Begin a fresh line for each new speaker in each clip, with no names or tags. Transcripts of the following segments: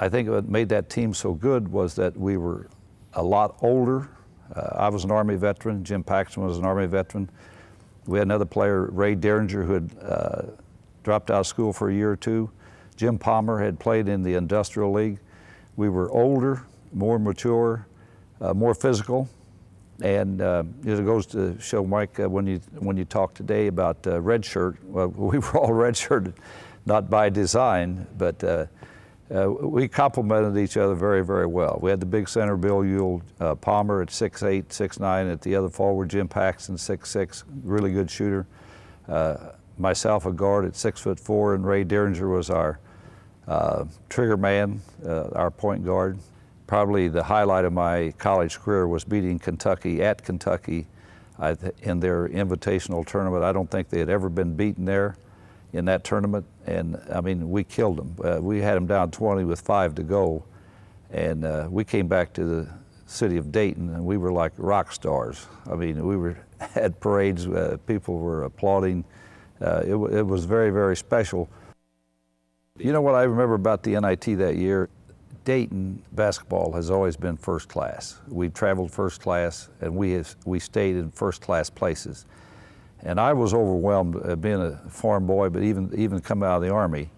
I think what made that team so good was that we were a lot older. I was an Army veteran. Jim Paxton was an Army veteran. We had another player, Ray Derringer, who had dropped out of school for a year or two. Jim Palmer had played in the Industrial League. We were older, more mature, more physical. And it goes to show, Mike, when you talk today about red shirt, well, we were all red shirted, not by design, but we complemented each other very, very well. We had the big center, Bill Ewell, Palmer at 6'8", 6'9", at the other forward, Jim Paxton, 6'6", really good shooter. Myself, a guard at 6'4", and Ray Derringer was our trigger man, our point guard. Probably the highlight of my college career was beating Kentucky at Kentucky in their invitational tournament. I don't think they had ever been beaten there in that tournament, and I mean, we killed them. We had them down 20 with 5 to go, and we came back to the city of Dayton, and we were like rock stars. I mean, we had parades, people were applauding. It was very, very special. You know what I remember about the NIT that year? Dayton basketball has always been first class. We've traveled first class, and we stayed in first class places. And I was overwhelmed being a farm boy, but even coming out of the Army,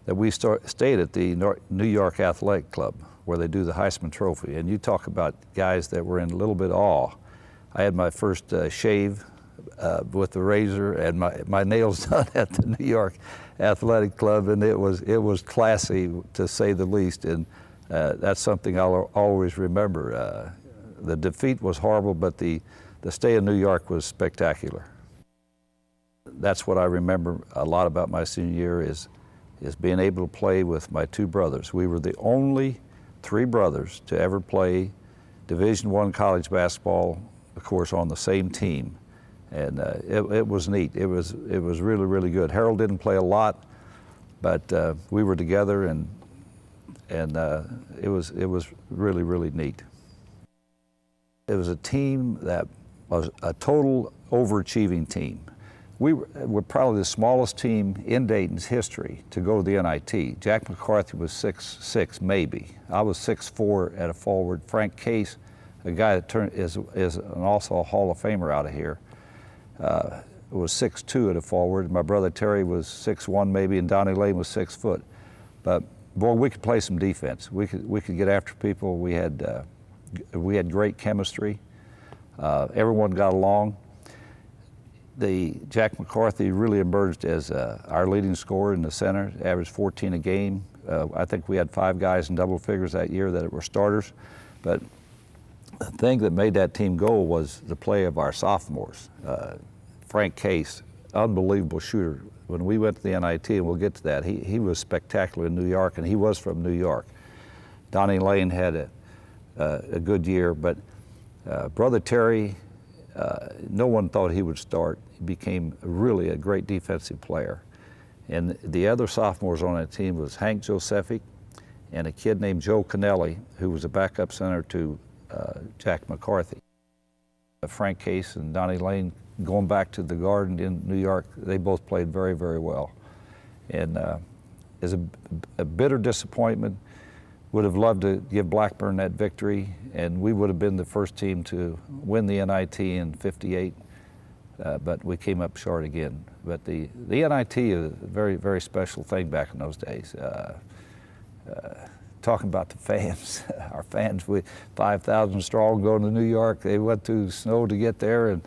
that we stayed at the New York Athletic Club, where they do the Heisman Trophy. And you talk about guys that were in a little bit of awe. I had my first shave with the razor and my nails done at the New York Athletic Club, and it was classy, to say the least. And that's something I'll always remember. The defeat was horrible, but the stay in New York was spectacular. That's what I remember a lot about my senior year is being able to play with my 2 brothers. We were the only 3 brothers to ever play Division I college basketball, of course, on the same team. And it was neat. It was really, really good. Harold didn't play a lot, but we were together, and it was really, really neat. It was a team that was a total overachieving team. We were probably the smallest team in Dayton's history to go to the NIT. Jack McCarthy was 6'6", maybe. I was 6'4" at a forward. Frank Case, a guy that is also a Hall of Famer out of here, was 6'2" at a forward. My brother Terry was 6'1" maybe, and Donnie Lane was 6 foot. But boy, we could play some defense. We could get after people. We had great chemistry. Everyone got along. Jack McCarthy really emerged as our leading scorer in the center, averaged 14 a game. I think we had 5 guys in double figures that year that were starters. But the thing that made that team go was the play of our sophomores. Frank Case, unbelievable shooter. When we went to the NIT, and we'll get to that, he was spectacular in New York, and he was from New York. Donnie Lane had a good year, but Brother Terry, no one thought he would start. He became really a great defensive player. And the other sophomores on that team was Hank Josephic and a kid named Joe Cannelli, who was a backup center to Jack McCarthy. Frank Case and Donnie Lane, going back to the Garden in New York, they both played very, very well. And as a bitter disappointment, would have loved to give Blackburn that victory, and we would have been the first team to win the NIT in '58, but we came up short again. But the NIT is a very, very special thing back in those days. Talking about the fans, our fans, 5,000 strong going to New York. They went through snow to get there, and